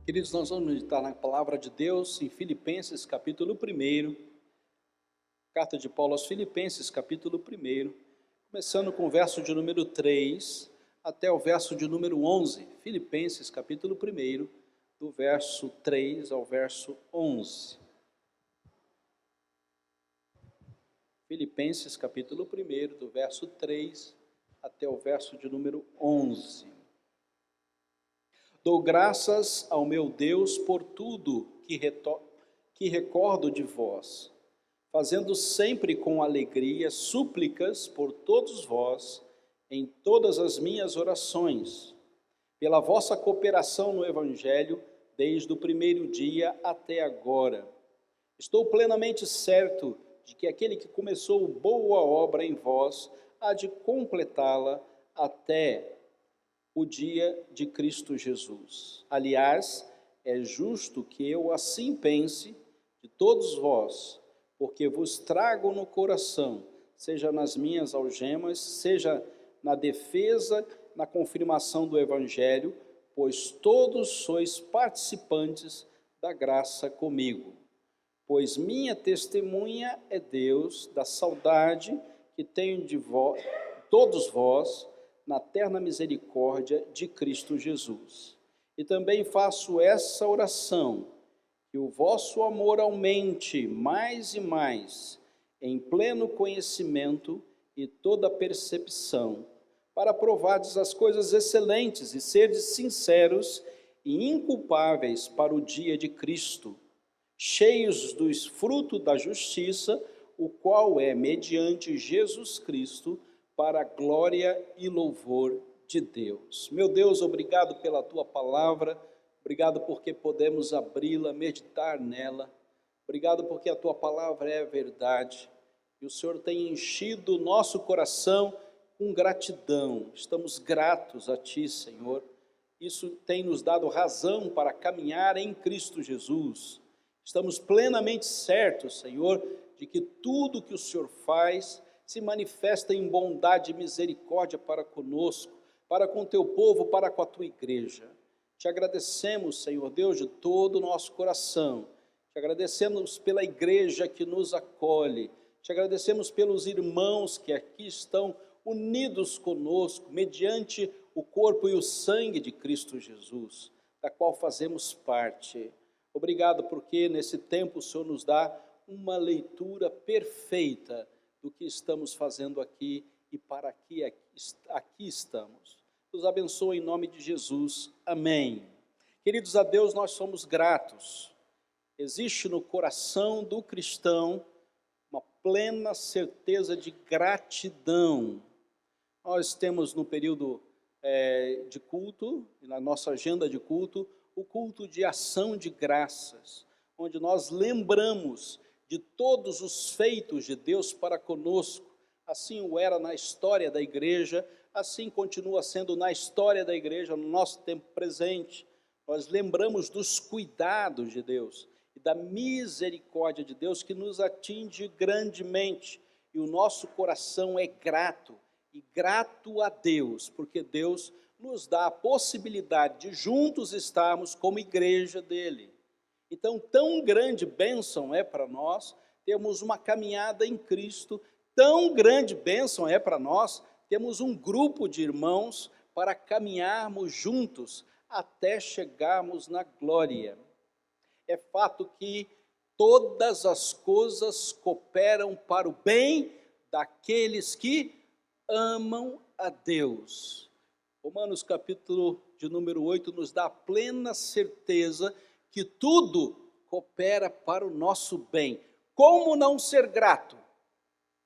Queridos, nós vamos meditar na palavra de Deus em Filipenses, capítulo 1, carta de Paulo aos Filipenses, capítulo 1, começando com o verso de número 3 até o verso de número 11. Filipenses, capítulo 1, do verso 3 ao verso 11. Filipenses, capítulo 1, do verso 3 até o verso de número 11. Dou graças ao meu Deus por tudo que recordo de vós, fazendo sempre com alegria súplicas por todos vós, em todas as minhas orações, pela vossa cooperação no Evangelho, desde o primeiro dia até agora. Estou plenamente certo de que aquele que começou boa obra em vós, há de completá-la até o dia de Cristo Jesus. Aliás, é justo que eu assim pense de todos vós, porque vos trago no coração, seja nas minhas algemas, seja na defesa, na confirmação do Evangelho, pois todos sois participantes da graça comigo. Pois minha testemunha é Deus da saudade que tenho de todos vós, na terna misericórdia de Cristo Jesus. E também faço essa oração, que o vosso amor aumente mais e mais, em pleno conhecimento e toda percepção, para provardes as coisas excelentes e serdes sinceros e inculpáveis para o dia de Cristo, cheios do fruto da justiça, o qual é mediante Jesus Cristo, para a glória e louvor de Deus. Meu Deus, obrigado pela Tua palavra, obrigado porque podemos abri-la, meditar nela, obrigado porque a Tua palavra é verdade, e o Senhor tem enchido o nosso coração com gratidão. Estamos gratos a Ti, Senhor, isso tem nos dado razão para caminhar em Cristo Jesus. Estamos plenamente certos, Senhor, de que tudo que o Senhor faz se manifesta em bondade e misericórdia para conosco, para com teu povo, para com a tua igreja. Te agradecemos, Senhor Deus, de todo o nosso coração. Te agradecemos pela igreja que nos acolhe. Te agradecemos pelos irmãos que aqui estão unidos conosco, mediante o corpo e o sangue de Cristo Jesus, da qual fazemos parte. Obrigado porque nesse tempo o Senhor nos dá uma leitura perfeita do que estamos fazendo aqui e para que aqui estamos. Nos abençoe em nome de Jesus. Amém. Queridos, a Deus nós somos gratos. Existe no coração do cristão uma plena certeza de gratidão. Nós temos no período de culto, na nossa agenda de culto, o culto de ação de graças, onde nós lembramos de todos os feitos de Deus para conosco. Assim o era na história da igreja, assim continua sendo na história da igreja, no nosso tempo presente. Nós lembramos dos cuidados de Deus e da misericórdia de Deus que nos atinge grandemente. E o nosso coração é grato, e grato a Deus, porque Deus nos dá a possibilidade de juntos estarmos como igreja dele. Então, tão grande bênção é para nós termos uma caminhada em Cristo, tão grande bênção é para nós termos um grupo de irmãos para caminharmos juntos até chegarmos na glória. É fato que todas as coisas cooperam para o bem daqueles que amam a Deus. Romanos capítulo de número 8 nos dá a plena certeza que tudo coopera para o nosso bem. Como não ser grato?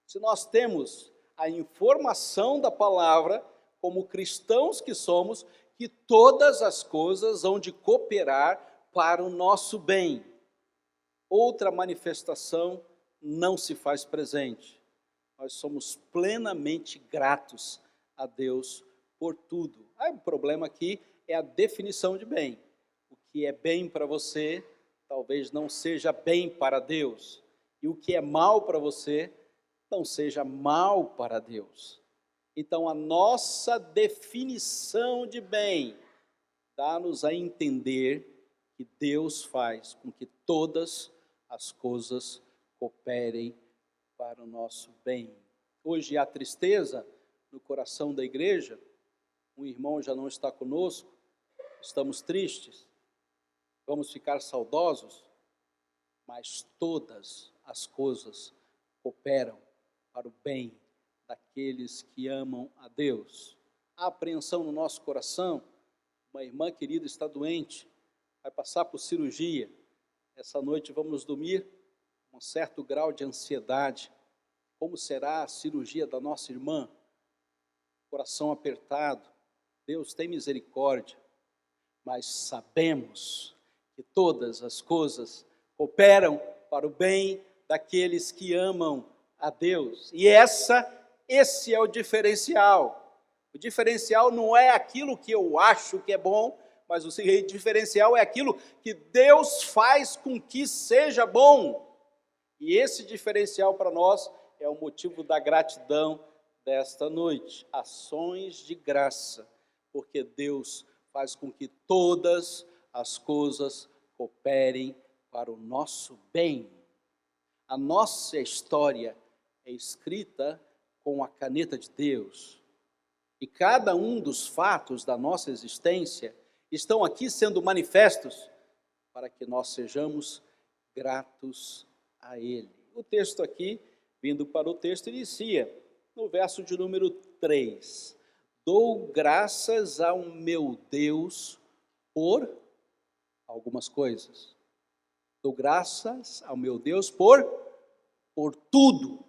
Se nós temos a informação da palavra, como cristãos que somos, que todas as coisas hão de cooperar para o nosso bem. Outra manifestação não se faz presente. Nós somos plenamente gratos a Deus por tudo. O problema aqui é a definição de bem. O que é bem para você, talvez não seja bem para Deus. E o que é mal para você, não seja mal para Deus. Então, a nossa definição de bem dá-nos a entender que Deus faz com que todas as coisas cooperem para o nosso bem. Hoje há tristeza no coração da igreja, um irmão já não está conosco, estamos tristes, vamos ficar saudosos, mas todas as coisas cooperam para o bem daqueles que amam a Deus. Há apreensão no nosso coração, uma irmã querida está doente, vai passar por cirurgia, essa noite vamos dormir com um certo grau de ansiedade. Como será a cirurgia da nossa irmã? Coração apertado, Deus tem misericórdia, mas sabemos que todas as coisas cooperam para o bem daqueles que amam a Deus. E esse é o diferencial. O diferencial não é aquilo que eu acho que é bom, mas o diferencial é aquilo que Deus faz com que seja bom. E esse diferencial para nós é o motivo da gratidão desta noite. Ações de graça, porque Deus faz com que todas as coisas cooperem para o nosso bem. A nossa história é escrita com a caneta de Deus. E cada um dos fatos da nossa existência estão aqui sendo manifestos para que nós sejamos gratos a Ele. O texto aqui, vindo para o texto, inicia no verso de número 3. Dou graças ao meu Deus por algumas coisas. Dou graças ao meu Deus por tudo.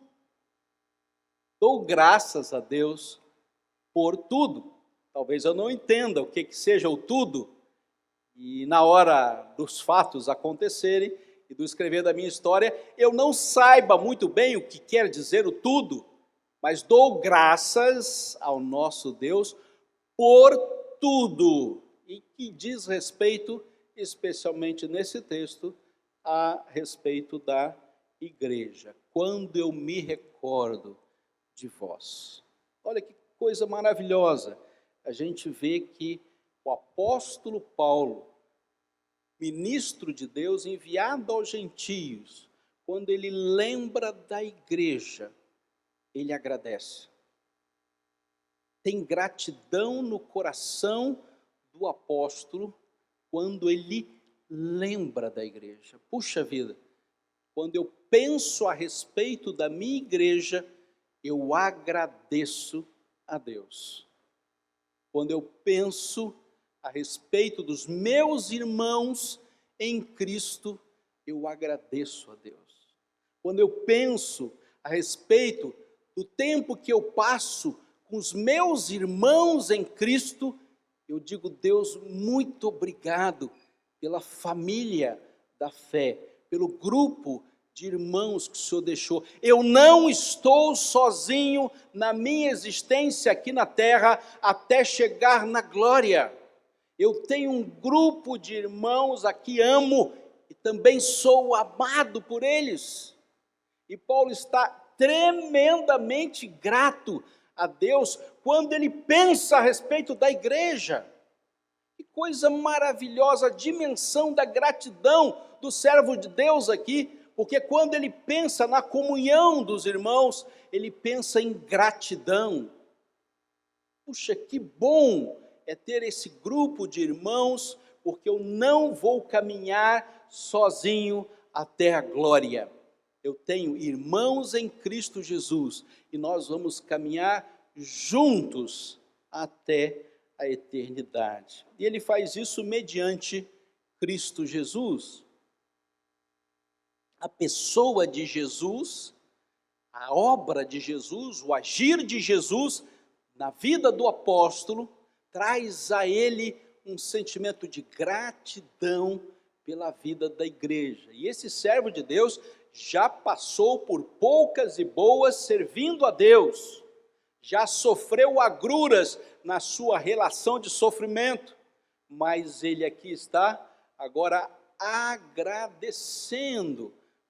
Dou graças a Deus por tudo. Talvez eu não entenda o que seja o tudo, e na hora dos fatos acontecerem e do escrever da minha história, eu não saiba muito bem o que quer dizer o tudo, mas dou graças ao nosso Deus por tudo, e que diz respeito, especialmente nesse texto, a respeito da igreja. Quando eu me recordo de vós. Olha que coisa maravilhosa. A gente vê que o apóstolo Paulo, ministro de Deus, enviado aos gentios, quando ele lembra da igreja, ele agradece. Tem gratidão no coração do apóstolo quando ele lembra da igreja. Puxa vida, quando eu penso a respeito da minha igreja, eu agradeço a Deus. Quando eu penso a respeito dos meus irmãos em Cristo, eu agradeço a Deus. Quando eu penso a respeito do tempo que eu passo com os meus irmãos em Cristo, eu digo, Deus, muito obrigado pela família da fé, pelo grupo de irmãos que o Senhor deixou. Eu não estou sozinho na minha existência aqui na terra até chegar na glória. Eu tenho um grupo de irmãos a que amo e também sou amado por eles. E Paulo está tremendamente grato a Deus quando ele pensa a respeito da igreja. Que coisa maravilhosa, a dimensão da gratidão do servo de Deus aqui, porque quando ele pensa na comunhão dos irmãos, ele pensa em gratidão. Puxa, que bom é ter esse grupo de irmãos, porque eu não vou caminhar sozinho até a glória. Eu tenho irmãos em Cristo Jesus e nós vamos caminhar juntos até a eternidade. E ele faz isso mediante Cristo Jesus. A pessoa de Jesus, a obra de Jesus, o agir de Jesus na vida do apóstolo, traz a ele um sentimento de gratidão pela vida da igreja. E esse servo de Deus já passou por poucas e boas servindo a Deus, já sofreu agruras na sua relação de sofrimento, mas ele aqui está agora agradecendo,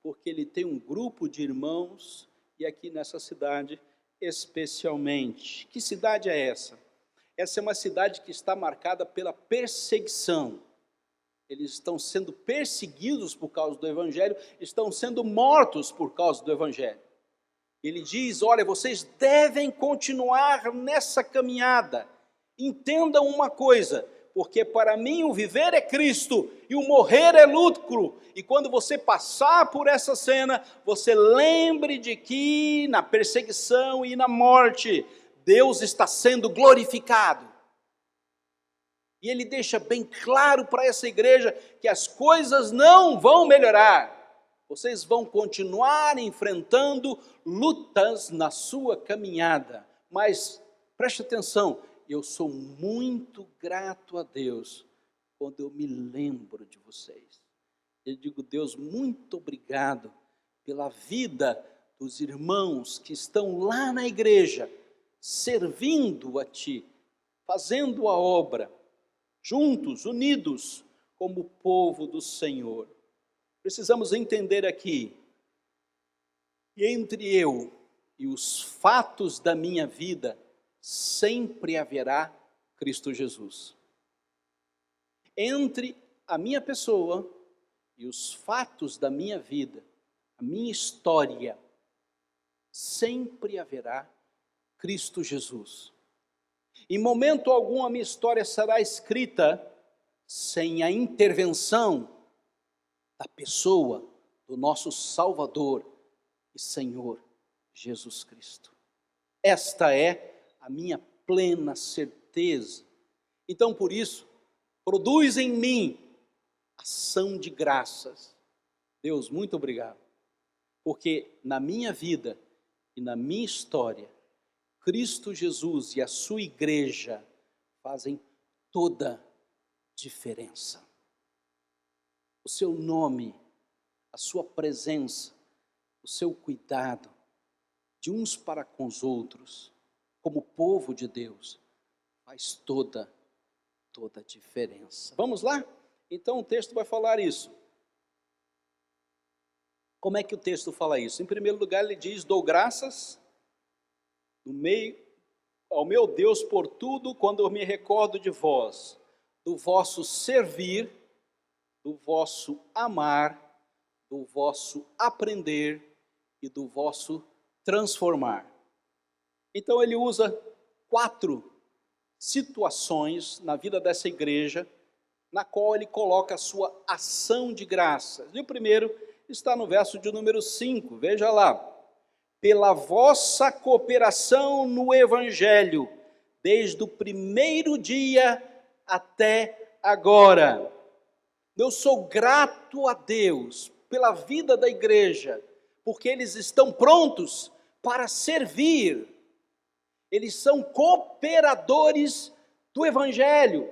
porque ele tem um grupo de irmãos, e aqui nessa cidade especialmente. Que cidade é essa? Essa é uma cidade que está marcada pela perseguição. eles estão sendo perseguidos por causa do Evangelho, estão sendo mortos por causa do Evangelho. Ele diz, olha, vocês devem continuar nessa caminhada. Entendam uma coisa, porque para mim o viver é Cristo e o morrer é lucro. E quando você passar por essa cena, você lembre de que na perseguição e na morte, Deus está sendo glorificado. E ele deixa bem claro para essa igreja que as coisas não vão melhorar. Vocês vão continuar enfrentando lutas na sua caminhada. Mas preste atenção, eu sou muito grato a Deus quando eu me lembro de vocês. Eu digo, Deus, muito obrigado pela vida dos irmãos que estão lá na igreja, servindo a Ti, fazendo a obra, juntos, unidos, como povo do Senhor. Precisamos entender aqui, que entre eu e os fatos da minha vida, sempre haverá Cristo Jesus. Entre a minha pessoa e os fatos da minha vida, a minha história, sempre haverá Cristo Jesus. Em momento algum a minha história será escrita sem a intervenção da pessoa do nosso Salvador e Senhor Jesus Cristo. Esta é a minha plena certeza. Então, por isso, produz em mim ação de graças. Deus, muito obrigado, porque na minha vida e na minha história, Cristo Jesus e a sua igreja fazem toda diferença. O seu nome, a sua presença, o seu cuidado de uns para com os outros, como povo de Deus, faz toda a diferença. Vamos lá? Então o texto vai falar isso. Como é que o texto fala isso? Em primeiro lugar, ele diz, dou graças ao meu Deus por tudo, quando eu me recordo de vós, do vosso servir, do vosso amar, do vosso aprender e do vosso transformar. Então ele usa 4 situações na vida dessa igreja, na qual ele coloca a sua ação de graças. E o primeiro está no verso de número 5, veja lá. Pela vossa cooperação no Evangelho, desde o primeiro dia até agora. Eu sou grato a Deus pela vida da igreja, porque eles estão prontos para servir. Eles são cooperadores do Evangelho.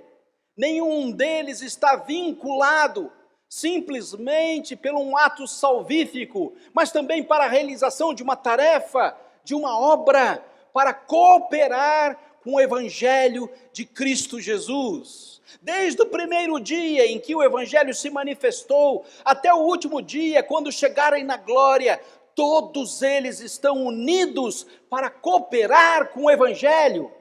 Nenhum deles está vinculado simplesmente pelo um ato salvífico, mas também para a realização de uma tarefa, de uma obra, para cooperar com o Evangelho de Cristo Jesus. Desde o primeiro dia em que o Evangelho se manifestou, até o último dia, quando chegarem na glória, todos eles estão unidos para cooperar com o Evangelho.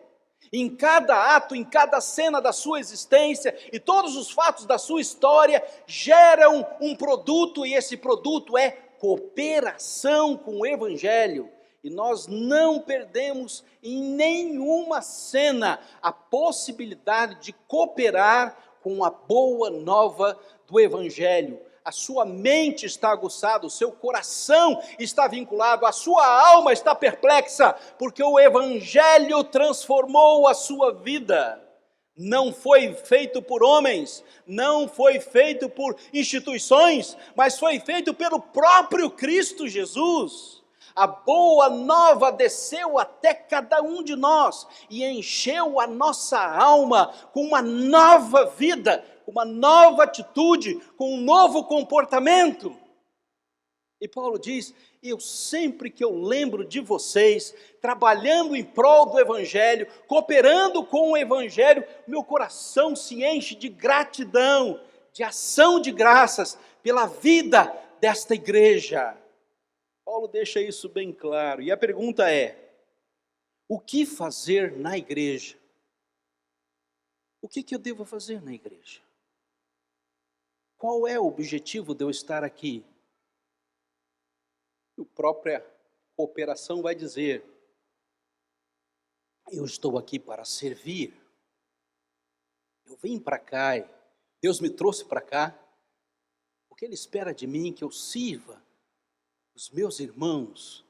Em cada ato, em cada cena da sua existência e todos os fatos da sua história geram um produto, e esse produto é cooperação com o Evangelho. E nós não perdemos em nenhuma cena a possibilidade de cooperar com a boa nova do Evangelho. A sua mente está aguçada, o seu coração está vinculado, a sua alma está perplexa, porque o Evangelho transformou a sua vida. Não foi feito por homens, não foi feito por instituições, mas foi feito pelo próprio Cristo Jesus. A boa nova desceu até cada um de nós e encheu a nossa alma com uma nova vida, uma nova atitude, com um novo comportamento. E Paulo diz, eu sempre que eu lembro de vocês, trabalhando em prol do Evangelho, cooperando com o Evangelho, meu coração se enche de gratidão, de ação de graças pela vida desta igreja. Paulo deixa isso bem claro. E a pergunta é, o que fazer na igreja? O que eu devo fazer na igreja? Qual é o objetivo de eu estar aqui? A própria cooperação vai dizer: eu estou aqui para servir. Eu vim para cá, Deus me trouxe para cá, porque Ele espera de mim que eu sirva os meus irmãos.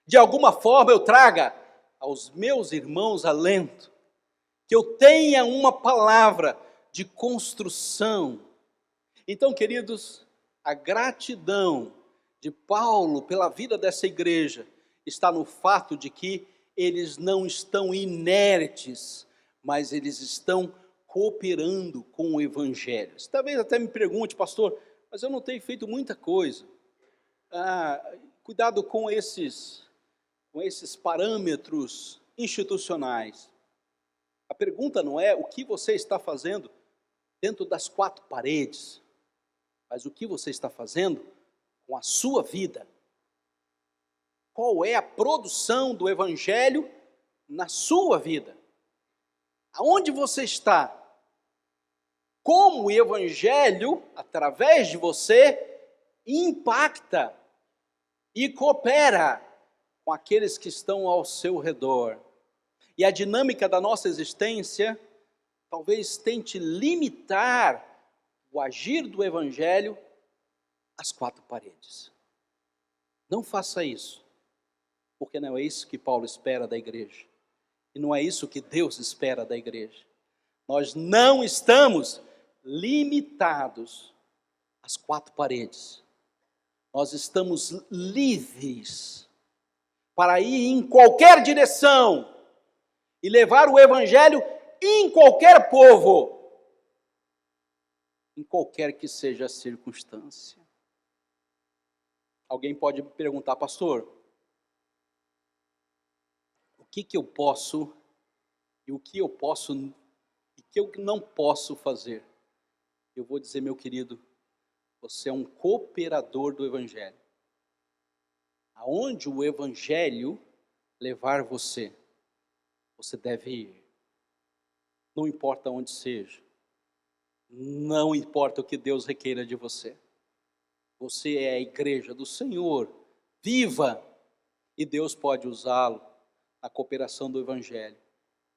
De alguma forma eu traga aos meus irmãos alento, que eu tenha uma palavra de construção. Então, queridos, a gratidão de Paulo pela vida dessa igreja está no fato de que eles não estão inertes, mas eles estão cooperando com o Evangelho. Você talvez até me pergunte, pastor, mas eu não tenho feito muita coisa. Cuidado com esses parâmetros institucionais. A pergunta não é o que você está fazendo dentro das quatro paredes, mas o que você está fazendo com a sua vida. Qual é a produção do Evangelho na sua vida? Aonde você está? Como o Evangelho, através de você, impacta e coopera com aqueles que estão ao seu redor. E a dinâmica da nossa existência talvez tente limitar o agir do Evangelho às quatro paredes. Não faça isso, porque não é isso que Paulo espera da igreja. E não é isso que Deus espera da igreja. Nós não estamos limitados às quatro paredes. Nós estamos livres para ir em qualquer direção e levar o Evangelho em qualquer povo, em qualquer que seja a circunstância. Alguém pode me perguntar, pastor, o que eu posso e o que eu posso e o que eu não posso fazer? Eu vou dizer, meu querido, você é um cooperador do Evangelho. Aonde o Evangelho levar você, você deve ir. Não importa onde seja. Não importa o que Deus requeira de você. Você é a igreja do Senhor, viva, e Deus pode usá-lo na cooperação do Evangelho,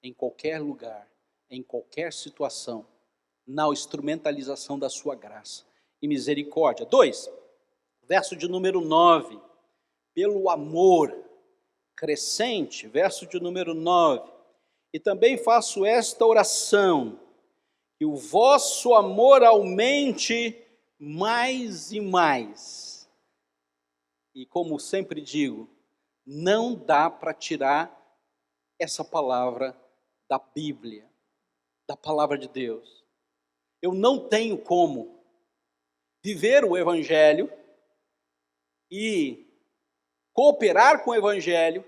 em qualquer lugar, em qualquer situação, na instrumentalização da sua graça e misericórdia. 2, verso de número 9, pelo amor crescente, verso de número 9, e também faço esta oração, que o vosso amor aumente mais e mais. E como sempre digo, não dá para tirar essa palavra da Bíblia, da palavra de Deus. Eu não tenho como viver o Evangelho e cooperar com o Evangelho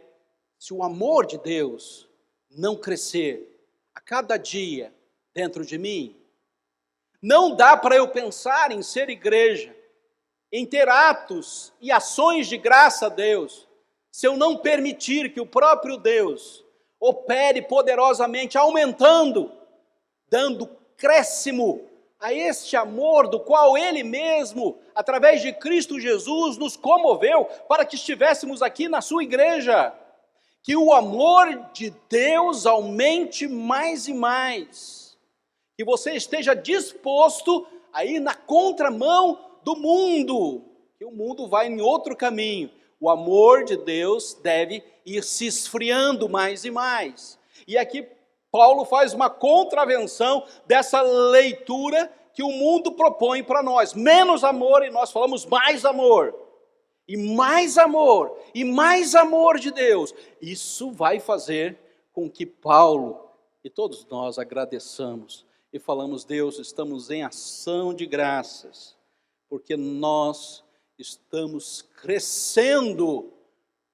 se o amor de Deus não crescer a cada dia dentro de mim. Não dá para eu pensar em ser igreja, em ter atos e ações de graça a Deus, se eu não permitir que o próprio Deus opere poderosamente, aumentando, dando crescimo a este amor do qual Ele mesmo, através de Cristo Jesus, nos comoveu para que estivéssemos aqui na sua igreja. Que o amor de Deus aumente mais e mais. Que você esteja disposto a ir na contramão do mundo, que o mundo vai em outro caminho. O amor de Deus deve ir se esfriando mais e mais. E aqui Paulo faz uma contravenção dessa leitura que o mundo propõe para nós. Menos amor e nós falamos mais amor. E mais amor, e mais amor de Deus. Isso vai fazer com que Paulo e todos nós agradeçamos e falamos, Deus, estamos em ação de graças, porque nós estamos crescendo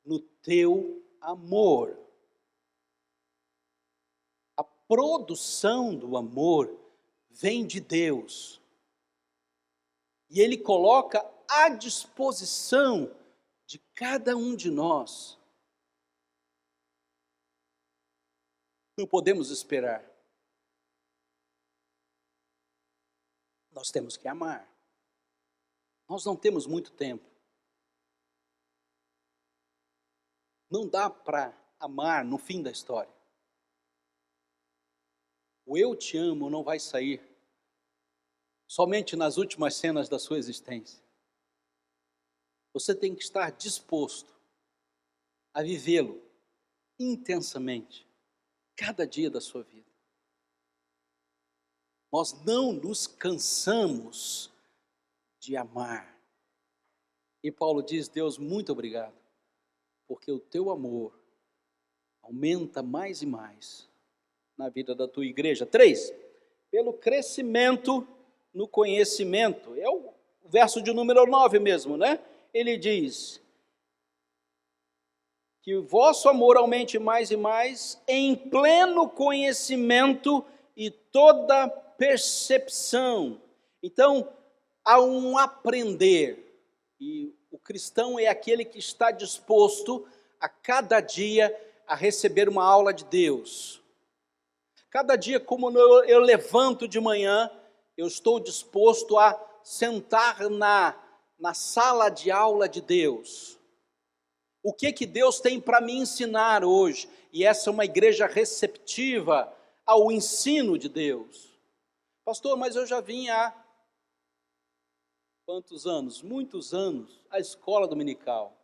no teu amor. A produção do amor vem de Deus. E Ele coloca à disposição de cada um de nós. Não podemos esperar. Nós temos que amar. Nós não temos muito tempo. Não dá para amar no fim da história. O eu te amo não vai sair somente nas últimas cenas da sua existência. Você tem que estar disposto a vivê-lo intensamente, cada dia da sua vida. Nós não nos cansamos de amar. E Paulo diz: Deus, muito obrigado, porque o teu amor aumenta mais e mais na vida da tua igreja. 3, pelo crescimento no conhecimento. É o verso de número 9 mesmo, né? Ele diz que o vosso amor aumente mais e mais em pleno conhecimento e toda percepção. Então, há um aprender, e o cristão é aquele que está disposto a cada dia a receber uma aula de Deus. Cada dia, como eu levanto de manhã, eu estou disposto a sentar na sala de aula de Deus. O que Deus tem para me ensinar hoje? E essa é uma igreja receptiva ao ensino de Deus. Pastor, mas eu já vim há quantos anos? Muitos anos, a escola dominical.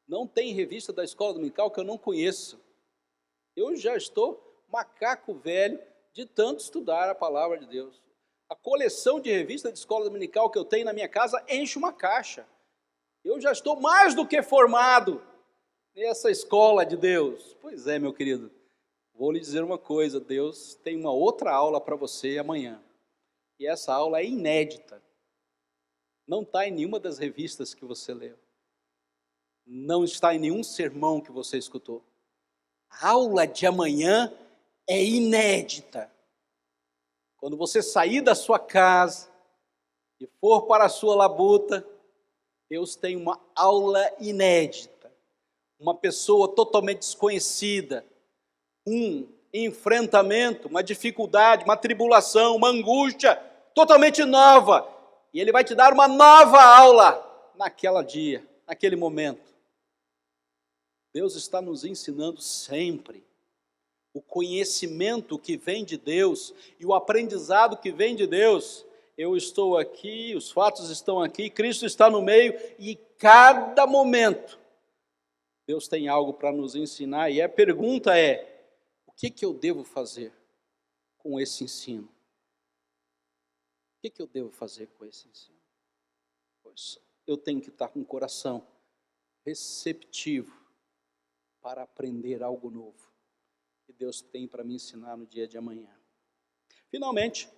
Não tem revista da escola dominical que eu não conheço. Eu já estou macaco velho de tanto estudar a palavra de Deus. A coleção de revistas de escola dominical que eu tenho na minha casa enche uma caixa. Eu já estou mais do que formado nessa escola de Deus. Pois é, meu querido, vou lhe dizer uma coisa, Deus tem uma outra aula para você amanhã. E essa aula é inédita. Não está em nenhuma das revistas que você leu. Não está em nenhum sermão que você escutou. A aula de amanhã é inédita. Quando você sair da sua casa e for para a sua labuta, Deus tem uma aula inédita. Uma pessoa totalmente desconhecida, um enfrentamento, uma dificuldade, uma tribulação, uma angústia totalmente nova. E Ele vai te dar uma nova aula naquele dia, naquele momento. Deus está nos ensinando sempre. O conhecimento que vem de Deus e o aprendizado que vem de Deus. Eu estou aqui, os fatos estão aqui, Cristo está no meio e cada momento Deus tem algo para nos ensinar. E a pergunta é: o que eu devo fazer com esse ensino? O que eu devo fazer com esse ensino? Pois eu tenho que estar com o coração receptivo para aprender algo novo que Deus tem para me ensinar no dia de amanhã. Finalmente,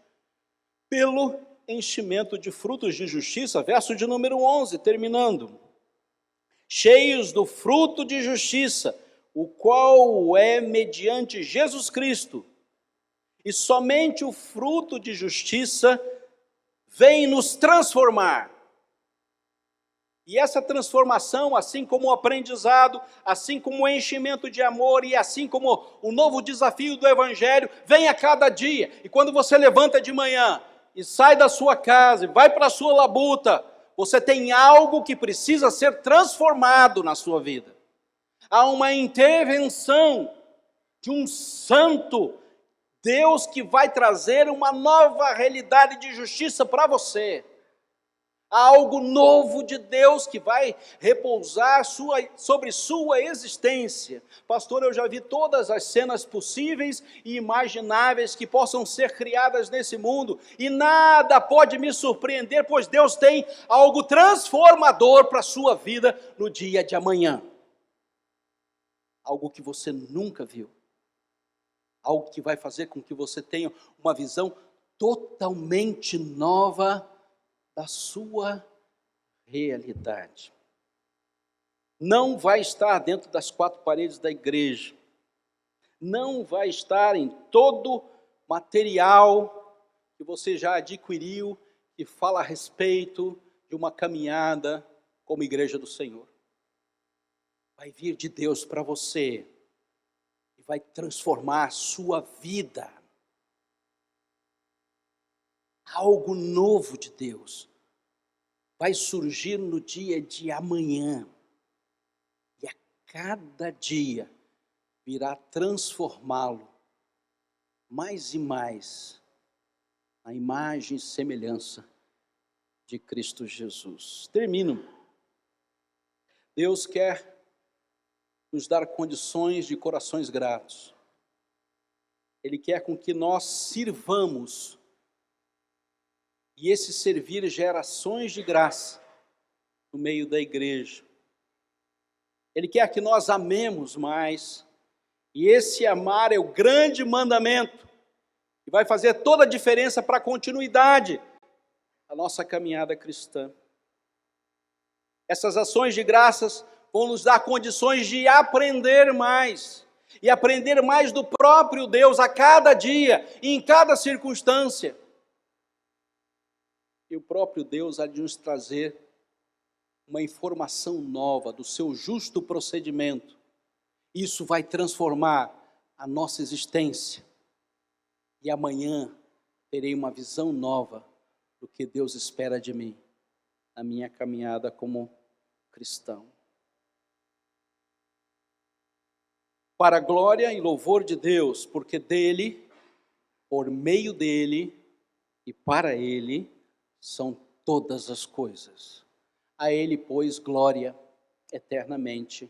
pelo enchimento de frutos de justiça, verso de número 11, terminando. Cheios do fruto de justiça, o qual é mediante Jesus Cristo. E somente o fruto de justiça vem nos transformar. E essa transformação, assim como o aprendizado, assim como o enchimento de amor e assim como o novo desafio do Evangelho, vem a cada dia. E quando você levanta de manhã e sai da sua casa e vai para a sua labuta, você tem algo que precisa ser transformado na sua vida. Há uma intervenção de um santo Deus que vai trazer uma nova realidade de justiça para você. Há algo novo de Deus que vai repousar sobre sua existência. Pastor, eu já vi todas as cenas possíveis e imagináveis que possam ser criadas nesse mundo, e nada pode me surpreender, pois Deus tem algo transformador para a sua vida no dia de amanhã. Algo que você nunca viu. Algo que vai fazer com que você tenha uma visão totalmente nova da sua realidade. Não vai estar dentro das quatro paredes da igreja. Não vai estar em todo material que você já adquiriu que fala a respeito de uma caminhada como igreja do Senhor. Vai vir de Deus para você e vai transformar a sua vida. Algo novo de Deus vai surgir no dia de amanhã. E a cada dia virá transformá-lo mais e mais na imagem e semelhança de Cristo Jesus. Termino. Deus quer nos dar condições de corações gratos. Ele quer com que nós sirvamos. E esse servir gera ações de graça no meio da igreja. Ele quer que nós amemos mais. E esse amar é o grande mandamento, que vai fazer toda a diferença para a continuidade da nossa caminhada cristã. Essas ações de graças vão nos dar condições de aprender mais. E aprender mais do próprio Deus a cada dia e em cada circunstância. E o próprio Deus há de nos trazer uma informação nova do seu justo procedimento. Isso vai transformar a nossa existência. E amanhã terei uma visão nova do que Deus espera de mim, na minha caminhada como cristão. Para a glória e louvor de Deus, porque dele, por meio dele e para ele são todas as coisas. A ele, pois, glória eternamente.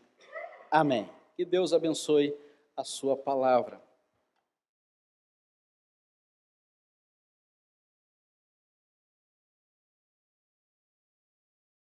Amém. Que Deus abençoe a sua palavra.